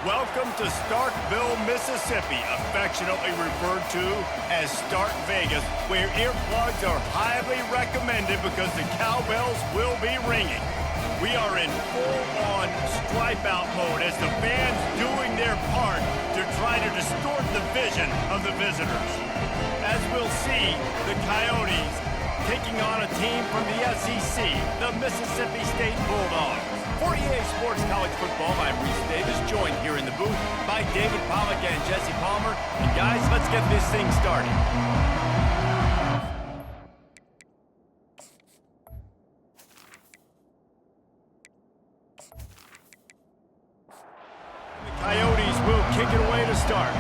Welcome to Starkville, Mississippi, affectionately referred to as Stark Vegas, where earplugs are highly recommended because the cowbells will be ringing. We are in full-on stripe-out mode as the fans doing their part to try to distort the vision of the visitors. As we'll see, the Coyotes taking on a team from the SEC, the Mississippi State Bulldogs. For EA Sports College Football, I'm Reese Davis, joined here in the booth by David Pollack and Jesse Palmer. And guys, let's get this thing started. The Coyotes will kick it away to start.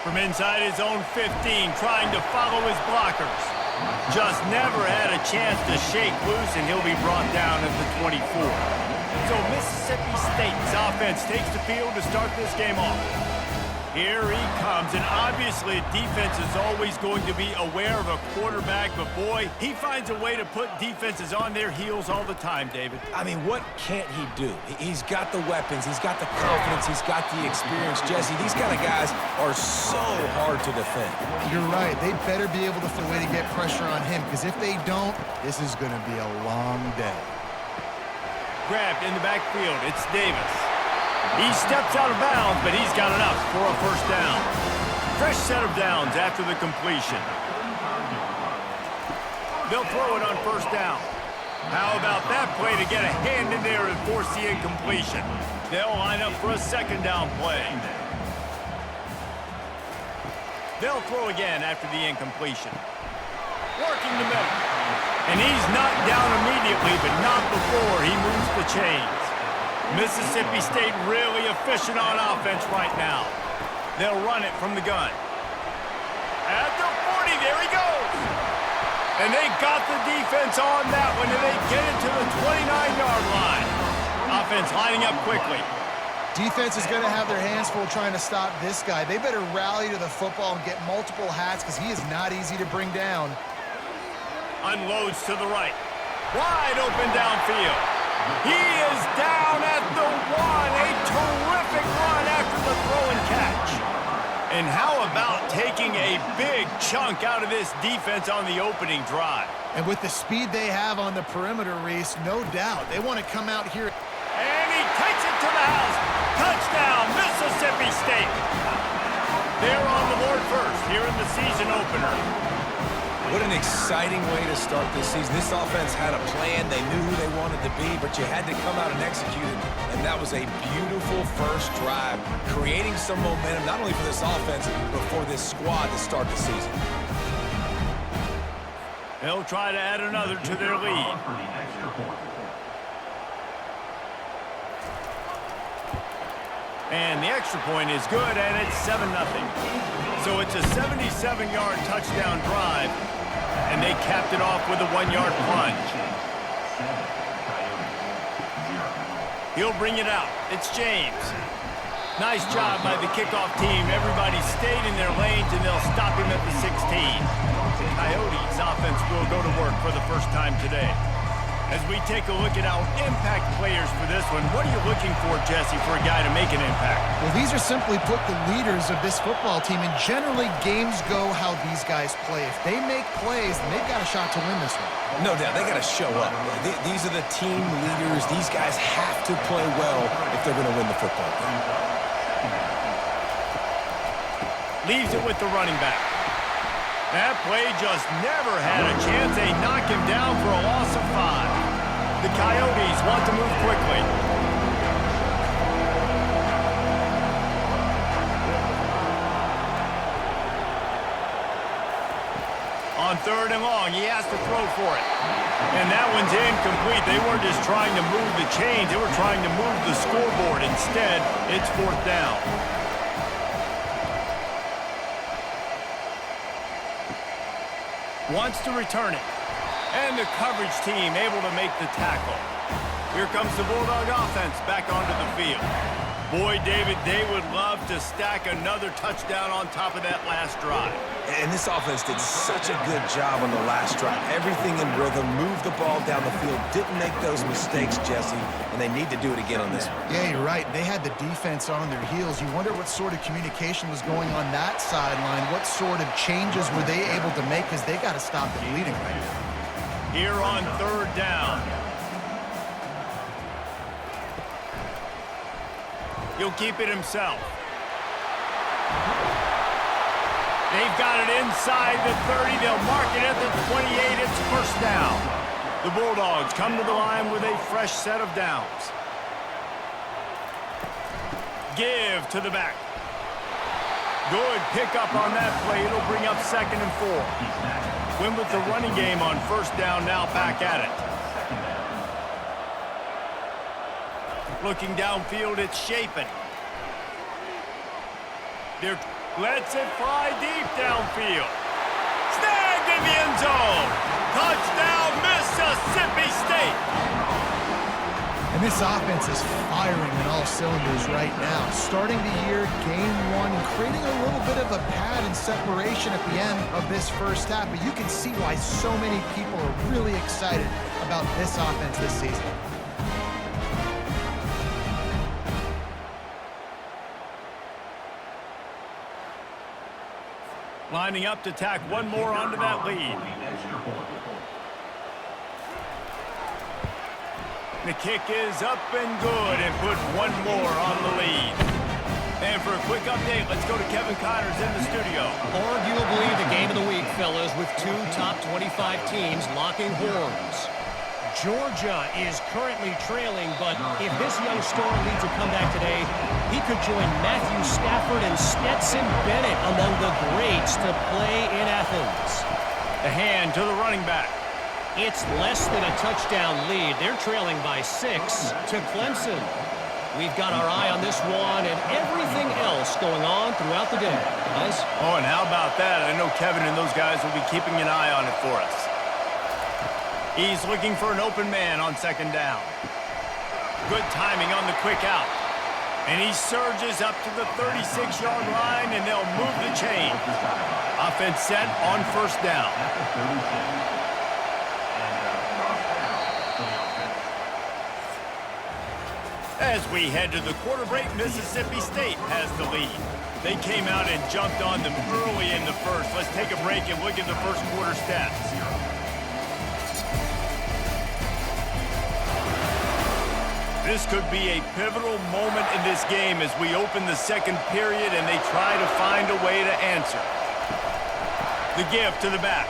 From inside his own 15, trying to follow his blockers. Just never had a chance to shake loose, and he'll be brought down at the 24. So Mississippi State's offense takes the field to start this game off. Here he comes, and obviously defense is always going to be aware of a quarterback, but boy, he finds a way to put defenses on their heels all the time, David. I mean, what can't he do? He's got the weapons, he's got the confidence, he's got the experience. Jesse, these kind of guys are so hard to defend. You're right. They better be able to find a way to get pressure on him, because if they don't, this is going to be a long day. Grabbed in the backfield, it's Davis. He steps out of bounds, but he's got enough for a first down. Fresh set of downs after the completion. They'll throw it on first down. How about that play to get a hand in there and force the incompletion? They'll line up for a second down play. They'll throw again after the incompletion. Working the middle. And he's knocked down immediately, but not before he moves the chains. Mississippi State really efficient on offense right now. They'll run it from the gun. At the 40, there he goes. And they got the defense on that one, and they get it to the 29-yard line. Offense lining up quickly. Defense is going to have their hands full trying to stop this guy. They better rally to the football and get multiple hats, because he is not easy to bring down. Unloads to the right. Wide open downfield. He is down at the 1. A terrific run after the throw and catch. And how about taking a big chunk out of this defense on the opening drive? And with the speed they have on the perimeter, Reese, no doubt, they want to come out here. And he takes it to the house. Touchdown, Mississippi State. They're on the board first here in the season opener. What an exciting way to start this season. This offense had a plan. They knew who they wanted to be, but you had to come out and execute it. And that was a beautiful first drive, creating some momentum, not only for this offense, but for this squad to start the season. They'll try to add another to their lead. And the extra point is good, and it's 7-0. So it's a 77-yard touchdown drive, and they capped it off with a 1-yard plunge. He'll bring it out. It's James. Nice job by the kickoff team. Everybody stayed in their lanes, and they'll stop him at the 16. The Coyotes offense will go to work for the first time today. As we take a look at our impact players for this one, what are you looking for, Jesse, for a guy to make an impact? Well, these are simply put the leaders of this football team, and generally games go how these guys play. If they make plays, then they've got a shot to win this one. No doubt, they got to show up. These are the team leaders. These guys have to play well if they're going to win the football game. Leaves it with the running back. That play just never had a chance. They knock him down for a loss of 5. The Coyotes want to move quickly. On 3rd and long, he has to throw for it. And that one's incomplete. They weren't just trying to move the chains. They were trying to move the scoreboard. Instead, it's 4th down. Wants to return it. And the coverage team able to make the tackle. Here comes the Bulldog offense back onto the field. Boy, David, they would love to stack another touchdown on top of that last drive. And this offense did such a good job on the last drive. Everything in rhythm, moved the ball down the field, didn't make those mistakes, Jesse, and they need to do it again on this one. Yeah, you're right. They had the defense on their heels. You wonder what sort of communication was going on that sideline. What sort of changes were they able to make, because they got to stop the bleeding right now. Here on third down. He'll keep it himself. They've got it inside the 30. They'll mark it at the 28. It's first down. The Bulldogs come to the line with a fresh set of downs. Give to the back. Good pickup on that play. It'll bring up 2nd and 4. Win with the running game on first down, now back at it. Looking downfield, it's Shapen. There lets it fly deep downfield. Snagged in the end zone. Touchdown, Mississippi State. And this offense is firing on all cylinders right now. Starting the year, game 1, and creating a little bit of a pad and separation at the end of this first half. But you can see why so many people are really excited about this offense this season. Lining up to tack one more onto that lead. The kick is up and good, and put one more on the lead. And for a quick update, let's go to Kevin Connors in the studio. Arguably the game of the week, fellas, with 2 top 25 teams locking horns. Georgia is currently trailing, but if this young star leads a comeback today, he could join Matthew Stafford and Stetson Bennett among the greats to play in Athens. The hand to the running back. It's less than a touchdown lead. They're trailing by 6 to Clemson. We've got our eye on this one and everything else going on throughout the day. Guys? Oh, and how about that? I know Kevin and those guys will be keeping an eye on it for us. He's looking for an open man on 2nd down. Good timing on the quick out. And he surges up to the 36-yard line, and they'll move the chain. Offense set on first down. As we head to the quarter break, Mississippi State has the lead. They came out and jumped on them early in the first. Let's take a break and look at the first quarter stats. This could be a pivotal moment in this game as we open the second period and they try to find a way to answer. The give to the back.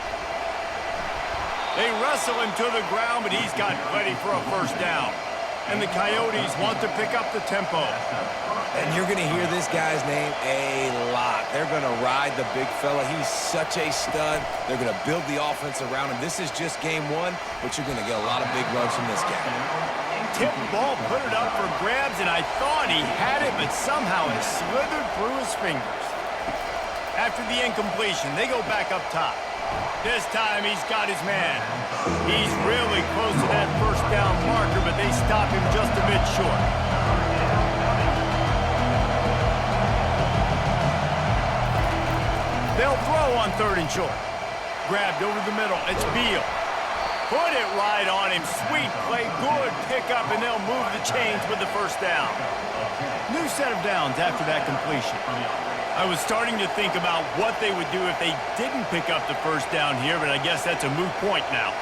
They wrestle him to the ground, but he's got plenty for a first down. And the Coyotes want to pick up the tempo. And you're going to hear this guy's name a lot. They're going to ride the big fella. He's such a stud. They're going to build the offense around him. This is just game 1, but you're going to get a lot of big runs from this guy. Tip ball, put it up for grabs, and I thought he had it, but somehow it slithered through his fingers. After the incompletion, they go back up top. This time he's got his man. He's really close to that first down marker, but they stop him just a bit short. They'll throw on 3rd and short. Grabbed over the middle. It's Beal. Put it right on him. Sweet play. Good pickup, and they'll move the chains with the first down. New set of downs after that completion. I was starting to think about what they would do if they didn't pick up the first down here, but I guess that's a moot point now.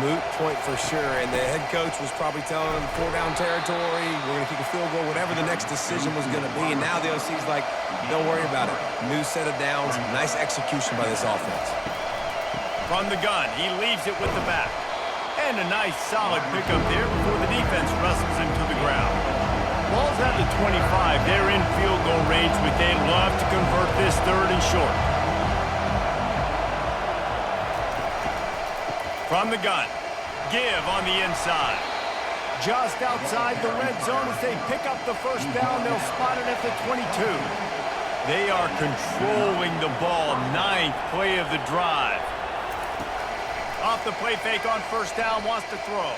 Moot point for sure, and the head coach was probably telling them 4-down territory, we're going to kick a field goal, whatever the next decision was going to be, and now the OC's like, don't worry about it. New set of downs, nice execution by this offense. From the gun, he leaves it with the back. And a nice solid pickup there before the defense wrestles him to the ground. Ball's at the 25. They're in field goal range, but they'd love to convert this 3rd and short. From the gun, give on the inside. Just outside the red zone as they pick up the first down. They'll spot it at the 22. They are controlling the ball. 9th play of the drive. Off the play fake on first down, wants to throw.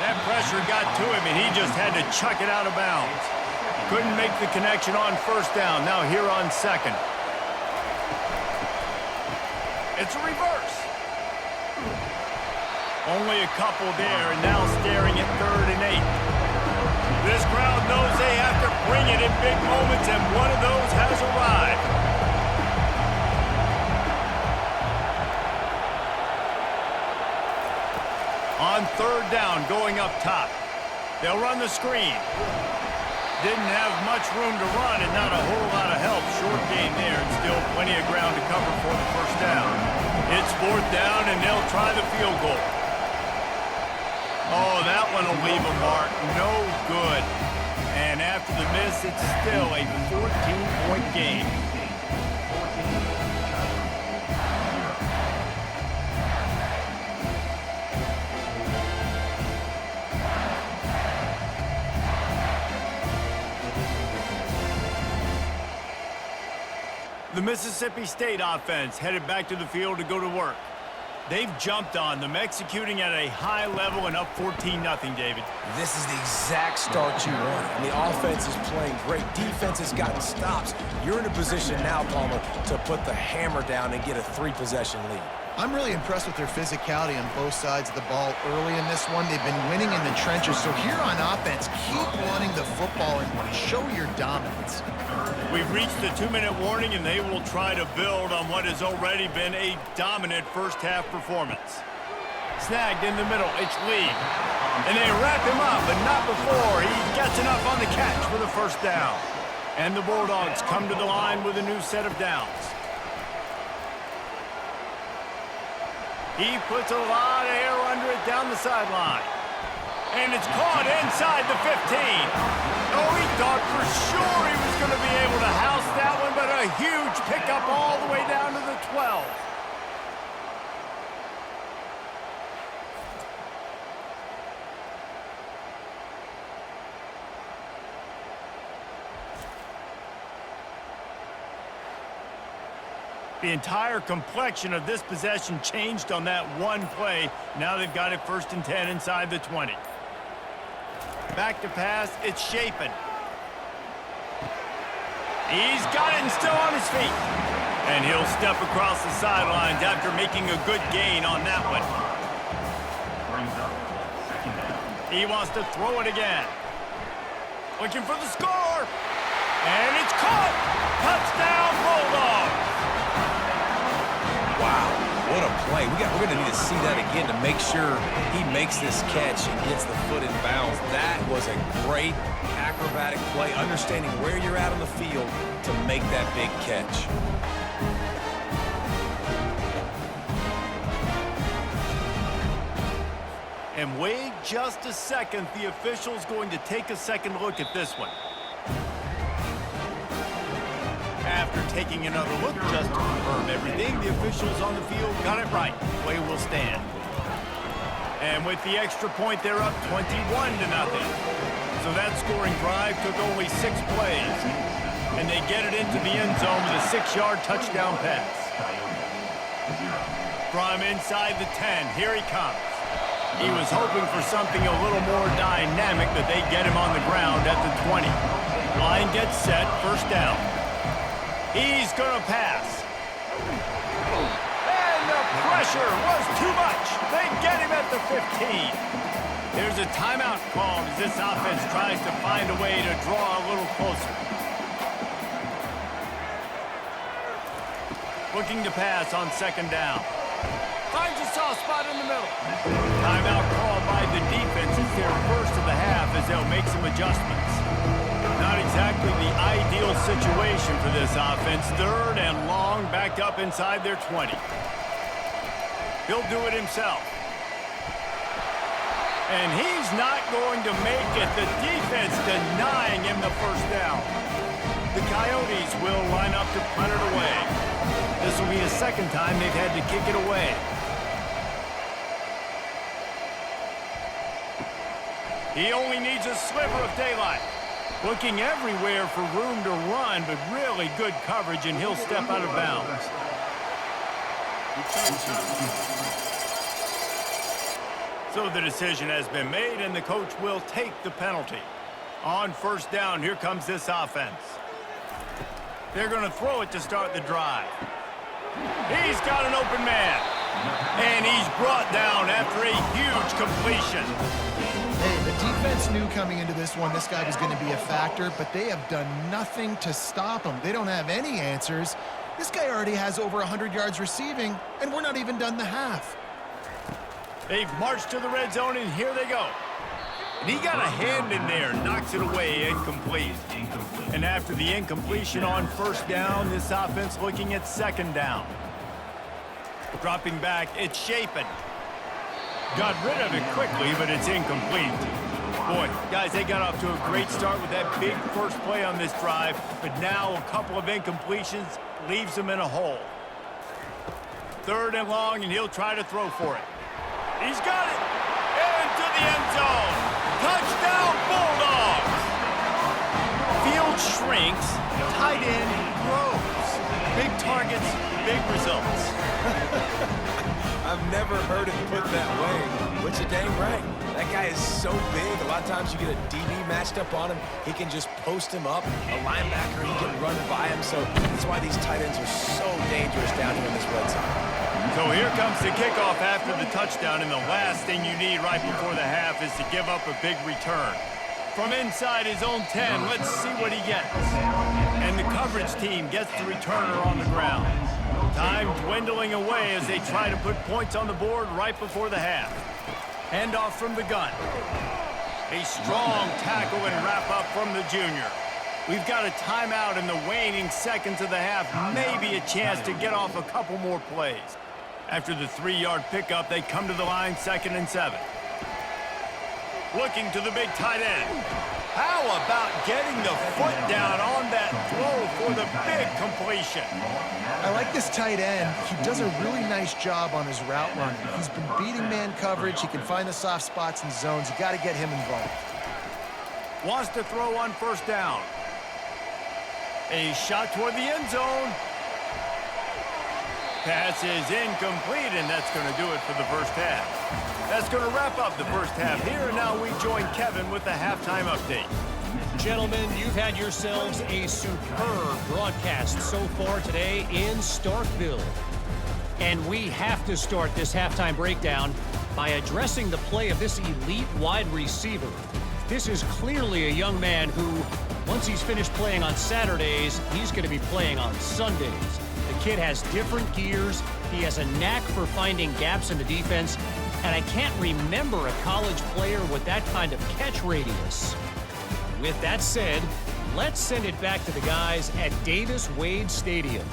That pressure got to him, and he just had to chuck it out of bounds. Couldn't make the connection on first down. Now here on second. It's a reverse. Only a couple there, and now staring at 3rd and 8. This crowd knows they have to bring it in big moments, and one of those has arrived. On 3rd down, going up top. They'll run the screen. Didn't have much room to run and not a whole lot of help. Short gain there and still plenty of ground to cover for the first down. It's 4th down, and they'll try the field goal. Oh, that one will leave a mark. No good. And after the miss, it's still a 14-point game. The Mississippi State offense headed back to the field to go to work. They've jumped on them, executing at a high level and up 14-0, David. This is the exact start you want. And the offense is playing great. Defense has gotten stops. You're in a position now, Palmer, to put the hammer down and get a 3-possession lead. I'm really impressed with their physicality on both sides of the ball early in this one. They've been winning in the trenches. So here on offense, keep running the football and show your dominance. We've reached the 2-minute warning, and they will try to build on what has already been a dominant first-half performance. Snagged in the middle, it's Lee. And they wrap him up, but not before he gets enough on the catch for the first down. And the Bulldogs come to the line with a new set of downs. He puts a lot of air under it down the sideline. And it's caught inside the 15. Oh, he thought for sure he was going to be able to house that one, but a huge pickup all the way down to the 12. The entire complexion of this possession changed on that one play. Now they've got it 1st and 10 inside the 20. Back to pass, it's Shapen. He's got it and still on his feet. And he'll step across the sidelines after making a good gain on that one. He wants to throw it again. Looking for the score. And it's caught. Touchdown, Bulldogs. Wow, what a play. We're going to need to see that again to make sure he makes this catch and gets the foot in bounds. That was a great acrobatic play, understanding where you're at on the field to make that big catch. And wait just a second. The official's going to take a second look at this one. After taking another look just to confirm everything, the officials on the field got it right. Play will stand. And with the extra point, they're up 21-0. So that scoring drive took only 6 plays. And they get it into the end zone with a 6-yard touchdown pass. From inside the 10, here he comes. He was hoping for something a little more dynamic, but they get him on the ground at the 20. Line gets set, 1st down. He's going to pass. And the pressure was too much. They get him at the 15. There's a timeout called as this offense tries to find a way to draw a little closer. Looking to pass on 2nd down. Finds a soft spot in the middle. Timeout called by the defense. It's their first of the half as they'll make some adjustments. Not exactly the ideal situation for this offense. 3rd and long, back up inside their 20. He'll do it himself. And he's not going to make it. The defense denying him the 1st down. The Coyotes will line up to punt it away. This will be the 2nd time they've had to kick it away. He only needs a sliver of daylight. Looking everywhere for room to run, but really good coverage, and he'll step out of bounds. So the decision has been made, and the coach will take the penalty. On first down, here comes this offense. They're going to throw it to start the drive. He's got an open man. And he's brought down after a huge completion. Hey, the defense knew coming into this one this guy was going to be a factor, but they have done nothing to stop him. They don't have any answers. This guy already has over 100 yards receiving, and we're not even done the half. They've marched to the red zone, and here they go. And he got a hand in there, knocks it away, incomplete. And after the incompletion on first down, this offense looking at second down. Dropping back, it's Shapen. Got rid of it quickly, but it's incomplete. Boy, guys, they got off to a great start with that big first play on this drive, but now a couple of incompletions leaves them in a hole. Third and long, and he'll try to throw for it. He's got it! Into the end zone! Touchdown, Bulldogs! Field shrinks, tight end grows. Big targets, big results. I've never heard it put that way, but you're dang right. That guy is so big. A lot of times you get a DB matched up on him. He can just post him up. A linebacker, he can run by him. So that's why these tight ends are so dangerous down here in this red zone. So here comes the kickoff after the touchdown, and the last thing you need right before the half is to give up a big return. From inside his own 10, let's see what he gets. And the coverage team gets the returner on the ground. Time dwindling away as they try to put points on the board right before the half. Handoff from the gun. A strong tackle and wrap up from the junior. We've got a timeout in the waning seconds of the half. Maybe a chance to get off a couple more plays. After the 3-yard pickup, they come to the line 2nd and 7. Looking to the big tight end. How about getting the foot down on that throw for the big completion? I like this tight end. He does a really nice job on his route running. He's been beating man coverage. He can find the soft spots and zones. You got to get him involved. Wants to throw on first down. A shot toward the end zone. Pass is incomplete, and that's going to do it for the first half. That's going to wrap up the first half here, and now we join Kevin with the halftime update. Gentlemen, you've had yourselves a superb broadcast so far today in Starkville. And we have to start this halftime breakdown by addressing the play of this elite wide receiver. This is clearly a young man who, once he's finished playing on Saturdays, he's going to be playing on Sundays. The kid has different gears. He has a knack for finding gaps in the defense. And I can't remember a college player with that kind of catch radius. With that said, let's send it back to the guys at Davis-Wade Stadium.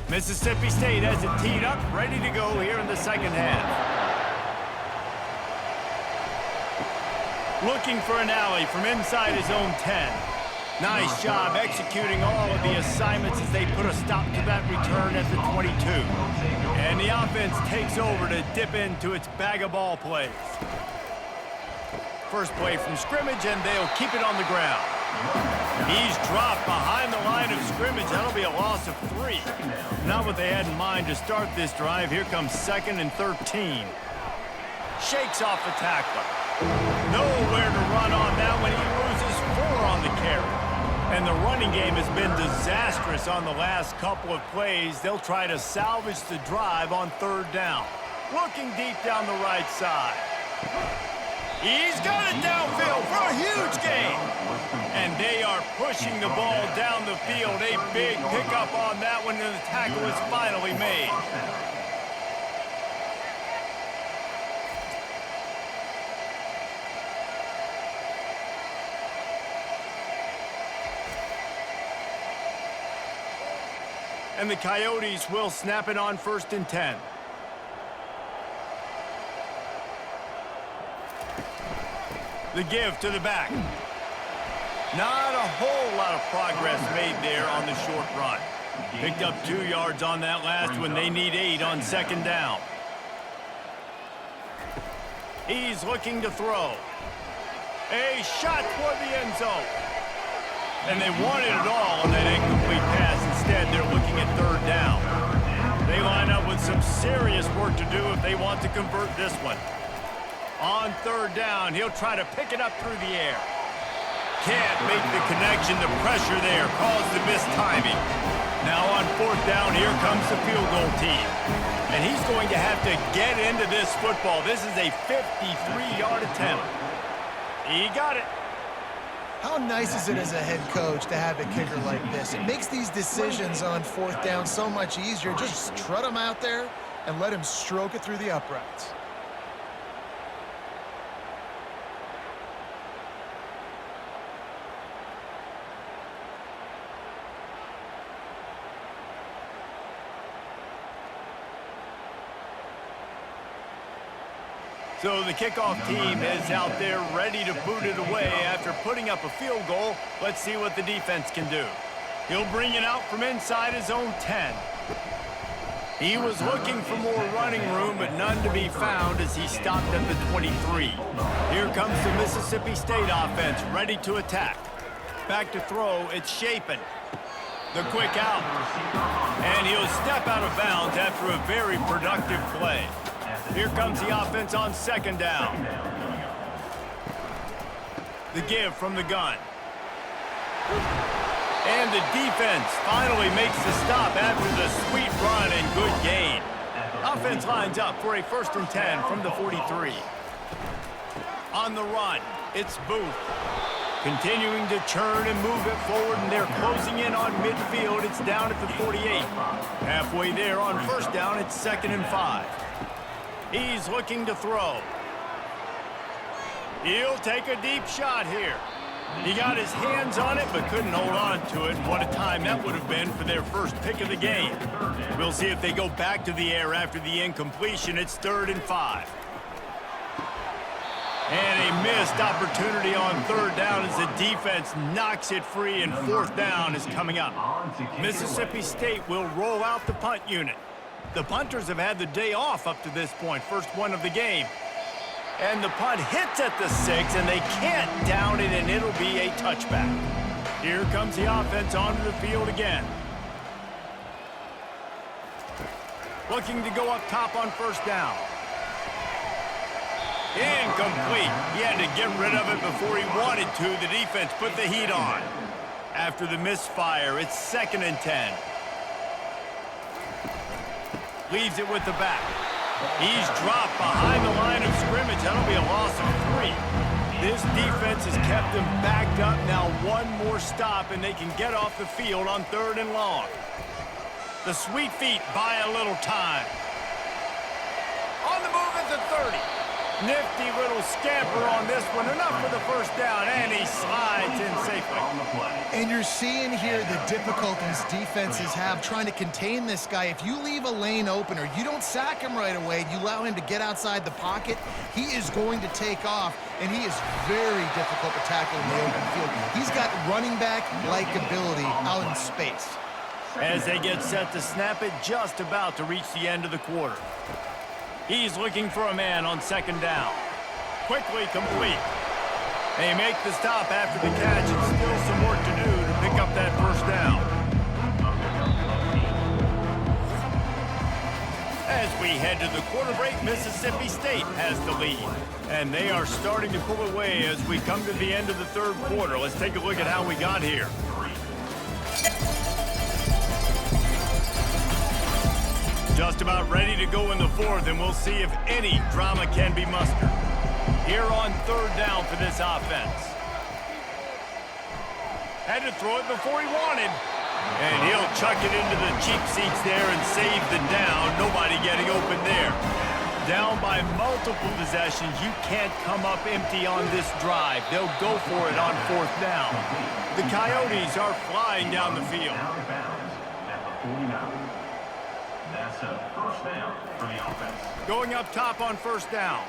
Mississippi State has it teed up, ready to go here in the second half. Looking for an alley from inside his own 10. Nice job executing all of the assignments as they put a stop to that return at the 22. And the offense takes over to dip into its bag of ball plays. First play from scrimmage, and they'll keep it on the ground. He's dropped behind the line of scrimmage. That'll be a loss of 3. Not what they had in mind to start this drive. Here comes 2nd and 13. Shakes off the tackler. Nowhere to run on that when he loses 4 on the carry. And the running game has been disastrous on the last couple of plays. They'll try to salvage the drive on 3rd down. Looking deep down the right side. He's got it downfield for a huge gain. And they are pushing the ball down the field. A big pickup on that one, and the tackle is finally made. And the Coyotes will snap it on 1st and 10. The give to the back. Not a whole lot of progress made there on the short run. Picked up 2 yards on that last one. They need 8 on 2nd down. He's looking to throw. A shot toward the end zone. And they wanted it all on that incomplete pass. Instead, they're looking at 3rd down. They line up with some serious work to do if they want to convert this one. On third down, he'll try to pick it up through the air. Can't make the connection. The pressure there caused the missed timing. Now on fourth down, here comes the field goal team. And he's going to have to get into this football. This is a 53-yard attempt. He got it. How nice is it as a head coach to have a kicker like this? It makes these decisions on fourth down so much easier. Just trot him out there and let him stroke it through the uprights. So the kickoff team is out there ready to boot it away after putting up a field goal. Let's see what the defense can do. He'll bring it out from inside his own 10. He was looking for more running room, but none to be found as he stopped at the 23. Here comes the Mississippi State offense, ready to attack. Back to throw, it's Chapin. The quick out. And he'll step out of bounds after a very productive play. Here comes the offense on second down. The give from the gun. And the defense finally makes the stop after the sweet run and good gain. Offense lines up for a 1st and 10 from the 43. On the run, it's Booth. Continuing to churn and move it forward, and they're closing in on midfield. It's down at the 48. Halfway there on 1st down, it's 2nd and 5. He's looking to throw. He'll take a deep shot here. He got his hands on it, but couldn't hold on to it. What a time that would have been for their first pick of the game. We'll see if they go back to the air after the incompletion. It's 3rd and 5. And a missed opportunity on 3rd down as the defense knocks it free, and 4th down is coming up. Mississippi State will roll out the punt unit. The punters have had the day off up to this point, first one of the game. And the punt hits at the 6, and they can't down it, and it'll be a touchback. Here comes the offense onto the field again. Looking to go up top on 1st down. Incomplete. He had to get rid of it before he wanted to. The defense put the heat on. After the misfire, it's 2nd and 10. Leaves it with the back. He's dropped behind the line of scrimmage. That'll be a loss of 3. This defense has kept them backed up. Now one more stop, and they can get off the field on 3rd and long. The sweet feet buy a little time. On the move at the 30. Nifty little scamper on this one. Enough for the 1st down, and he slides in safely. And you're seeing here the difficulties defenses have trying to contain this guy. If you leave a lane open or you don't sack him right away, you allow him to get outside the pocket, he is going to take off, and he is very difficult to tackle in the open field. He's got running back-like ability out in space. As they get set to snap it, just about to reach the end of the quarter. He's looking for a man on 2nd down. Quickly complete. They make the stop after the catch, and still some work to do to pick up that 1st down. As we head to the quarter break, Mississippi State has the lead. And they are starting to pull away as we come to the end of the 3rd quarter. Let's take a look at how we got here. Just about ready to go in the 4th, and we'll see if any drama can be mustered. Here on 3rd down for this offense. Had to throw it before he wanted. And he'll chuck it into the cheap seats there and save the down. Nobody getting open there. Down by multiple possessions. You can't come up empty on this drive. They'll go for it on 4th down. The Coyotes are flying down the field. That's a 1st down for the offense. Going up top on 1st down.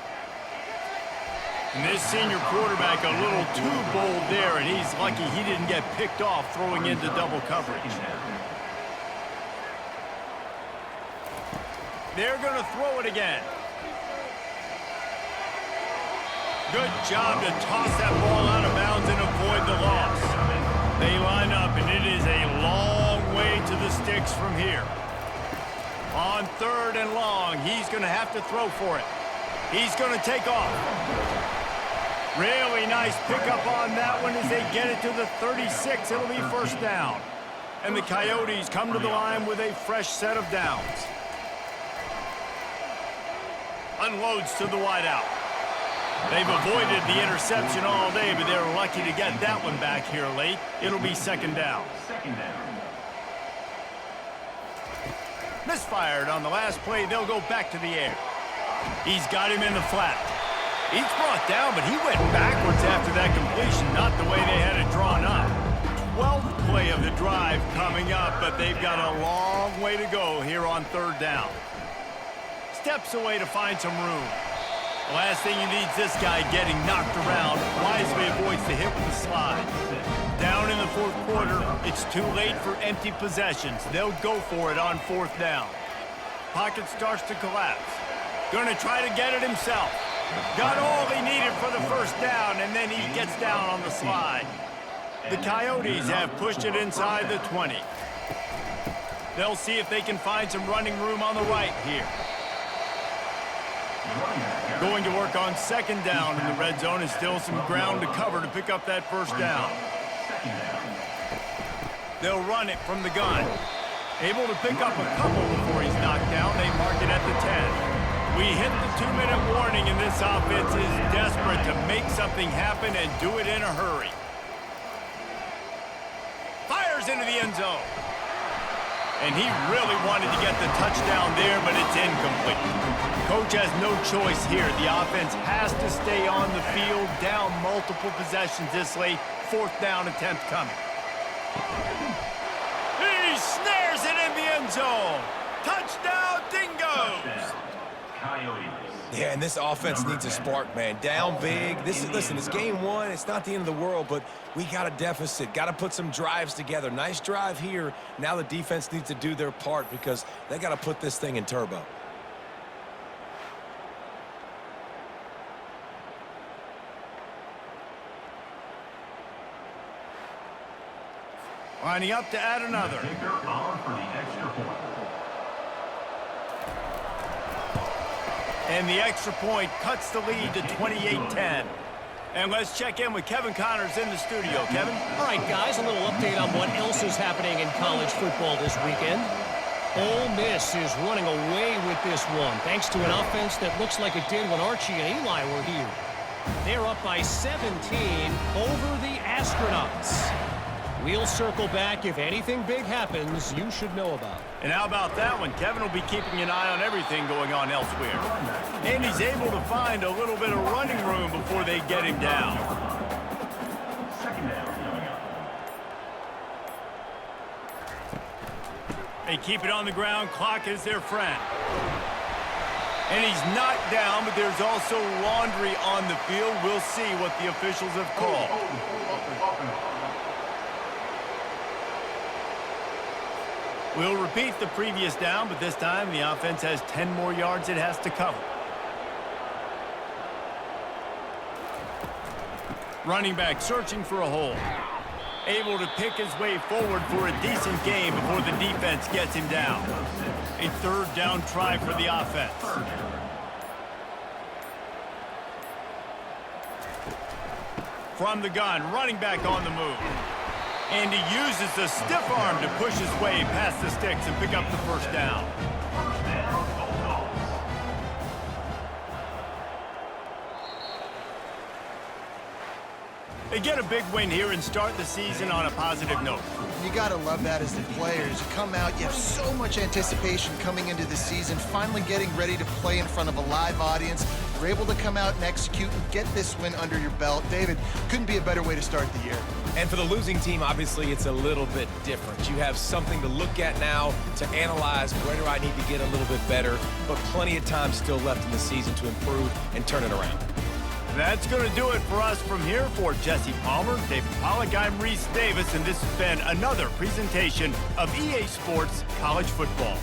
And this senior quarterback a little too bold there, and he's lucky he didn't get picked off throwing into double coverage. They're going to throw it again. Good job to toss that ball out of bounds and avoid the loss. They line up, and it is a long way to the sticks from here. On 3rd and long, he's going to have to throw for it. He's going to take off. Really nice pickup on that one as they get it to the 36. It'll be first down. And the Coyotes come to the line with a fresh set of downs. Unloads to the wideout. They've avoided the interception all day, but they're lucky to get that one back here late. It'll be second down. Misfired on the last play. They'll go back to the air. He's got him in the flat. He's brought down, but he went backwards after that completion, not the way they had it drawn up. 12th play of the drive coming up, but they've got a long way to go here on third down. Steps away to find some room. The last thing he needs this guy getting knocked around. Wisely avoids the hit with the slide. Down in the fourth quarter, it's too late for empty possessions. They'll go for it on fourth down. Pocket starts to collapse. Going to try to get it himself. Got all he needed for the first down, and then he gets down on the slide. The Coyotes have pushed it inside the 20. They'll see if they can find some running room on the right here. Going to work on second down in the red zone, is still some ground to cover to pick up that first down. They'll run it from the gun. Able to pick up a couple before he's knocked down. They mark it at the 10. We hit the 2-minute warning, and this offense is desperate to make something happen and do it in a hurry. Fires into the end zone. And he really wanted to get the touchdown there, but it's incomplete. Coach has no choice here. The offense has to stay on the field, down multiple possessions this late. Fourth down attempt coming. He snares it in the end zone. Touchdown, Dingoes! Yeah, and this offense needs a spark, man. Down big. Listen, it's game one. It's not the end of the world, but we got a deficit. Got to put some drives together. Nice drive here. Now the defense needs to do their part because they got to put this thing in turbo. Lining up to add another. And the extra point cuts the lead to 28-10. And let's check in with Kevin Connors in the studio. Kevin? All right, guys, a little update on what else is happening in college football this weekend. Ole Miss is running away with this one, thanks to an offense that looks like it did when Archie and Eli were here. They're up by 17 over the Astronauts. We'll circle back. If anything big happens, you should know about it. And how about that one? Kevin will be keeping an eye on everything going on elsewhere. And he's able to find a little bit of running room before they get him down. They keep it on the ground. Clock is their friend. And he's knocked down, but there's also laundry on the field. We'll see what the officials have called. We'll repeat the previous down, but this time the offense has 10 more yards it has to cover. Running back searching for a hole. Able to pick his way forward for a decent gain before the defense gets him down. A third down try for the offense. From the gun, running back on the move. And he uses the stiff arm to push his way past the sticks and pick up the first down. They get a big win here and start the season on a positive note. You got to love that as the players. You come out, you have so much anticipation coming into the season, finally getting ready to play in front of a live audience. You're able to come out and execute and get this win under your belt. David, couldn't be a better way to start the year. And for the losing team, obviously, it's a little bit different. You have something to look at now to analyze where do I need to get a little bit better, but plenty of time still left in the season to improve and turn it around. That's going to do it for us from here. For Jesse Palmer, David Pollack, I'm Reese Davis, and this has been another presentation of EA Sports College Football.